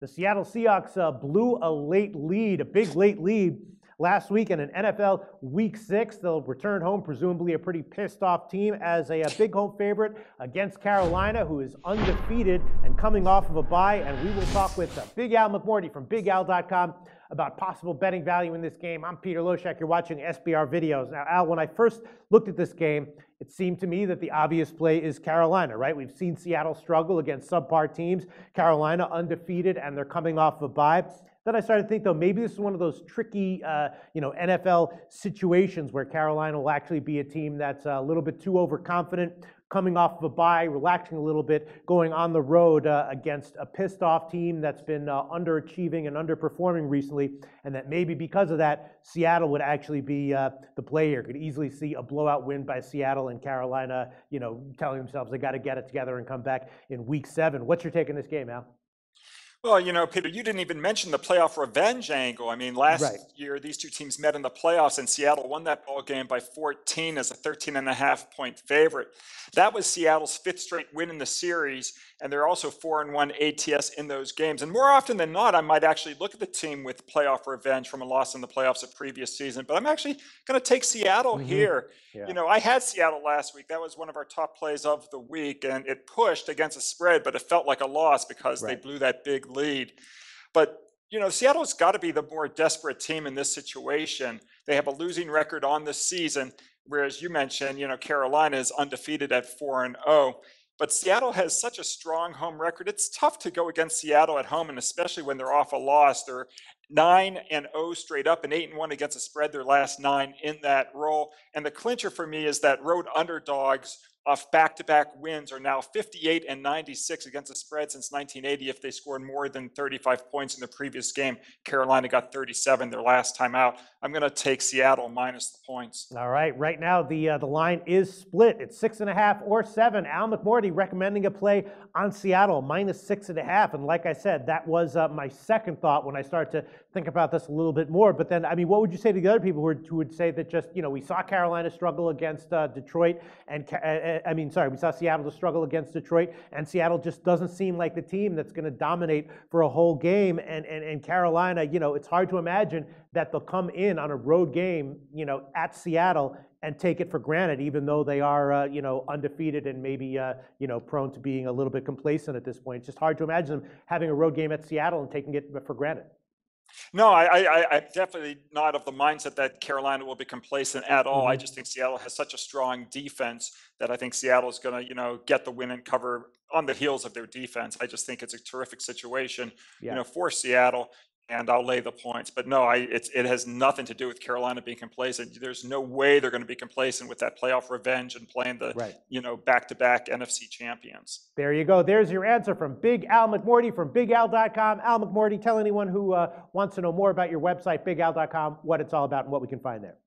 The Seattle Seahawks blew a big late lead last week in an NFL Week 6. They'll return home, presumably a pretty pissed off team, as a big home favorite against Carolina, who is undefeated and coming off of a bye. And we will talk with Big Al McMordie from BigAl.com about possible betting value in this game. I'm Peter Loshak. You're watching SBR Videos. Now, Al, when I first looked at this game, it seemed to me that the obvious play is Carolina, right? We've seen Seattle struggle against subpar teams. Carolina undefeated, and they're coming off of a bye. Then I started to think, though, maybe this is one of those tricky, NFL situations where Carolina will actually be a team that's a little bit too overconfident, coming off of a bye, relaxing a little bit, going on the road against a pissed-off team that's been underachieving and underperforming recently, and that maybe because of that, Seattle would actually be the play here. Could easily see a blowout win by Seattle and Carolina, telling themselves they got to get it together and come back in Week 7. What's your take on this game, Al? Well, Peter, you didn't even mention the playoff revenge angle. I mean, last Right. year, these two teams met in the playoffs, and Seattle won that ball game by 14 as a 13.5-point favorite. That was Seattle's fifth straight win in the series, and they're also 4-1 ATS in those games. And more often than not, I might actually look at the team with playoff revenge from a loss in the playoffs of previous season. But I'm actually going to take Seattle here. Yeah. I had Seattle last week. That was one of our top plays of the week, and it pushed against a spread, but it felt like a loss because they blew that big lead. But Seattle's got to be the more desperate team in this situation. They have a losing record on this season, whereas you mentioned, Carolina is undefeated at 4-0. But Seattle has such a strong home record. It's tough to go against Seattle at home, and especially when they're off a loss. They're 9-0 straight up and 8-1 against the spread, their last 9 in that role. And the clincher for me is that road underdogs off back-to-back wins are now 58-96 against the spread since 1980 if they scored more than 35 points in the previous game. Carolina got 37 their last time out. I'm going to take Seattle minus the points. All right. Right now, the line is split. It's 6.5 or 7. Al McMordie recommending a play on Seattle minus 6.5. And like I said, that was my second thought when I started to think about this a little bit more. But then, what would you say to the other people who would say that just, we saw Carolina struggle against Detroit, and we saw Seattle struggle against Detroit, and Seattle just doesn't seem like the team that's going to dominate for a whole game. And Carolina, it's hard to imagine that they'll come in on a road game, at Seattle and take it for granted, even though they are, undefeated and maybe, prone to being a little bit complacent at this point. It's just hard to imagine them having a road game at Seattle and taking it for granted. No, I'm definitely not of the mindset that Carolina will be complacent at all. I just think Seattle has such a strong defense that I think Seattle is going to, get the win and cover on the heels of their defense. I just think it's a terrific situation, for Seattle, and I'll lay the points. But no, it has nothing to do with Carolina being complacent. There's no way they're going to be complacent with that playoff revenge and playing the, back-to-back NFC champions. There you go. There's your answer from Big Al McMordie from BigAl.com. Al McMordie, tell anyone who wants to know more about your website, BigAl.com, what it's all about and what we can find there.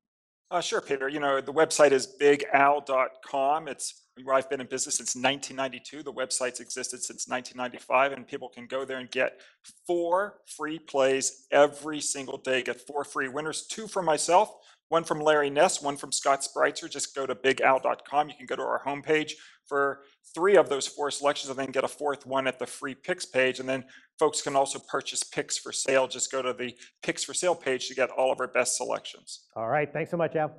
Sure, Peter. The website is BigAl.com. It's where I've been in business since 1992. The website's existed since 1995, and people can go there and get 4 free plays every single day. Get 4 free winners, 2 from myself, 1 from Larry Ness, 1 from Scott Spreitzer. Just go to BigAl.com. You can go to our homepage for 3 of those 4 selections, and then get a 4th one at the free picks page. And then folks can also purchase picks for sale. Just go to the picks for sale page to get all of our best selections. All right. Thanks so much, Al.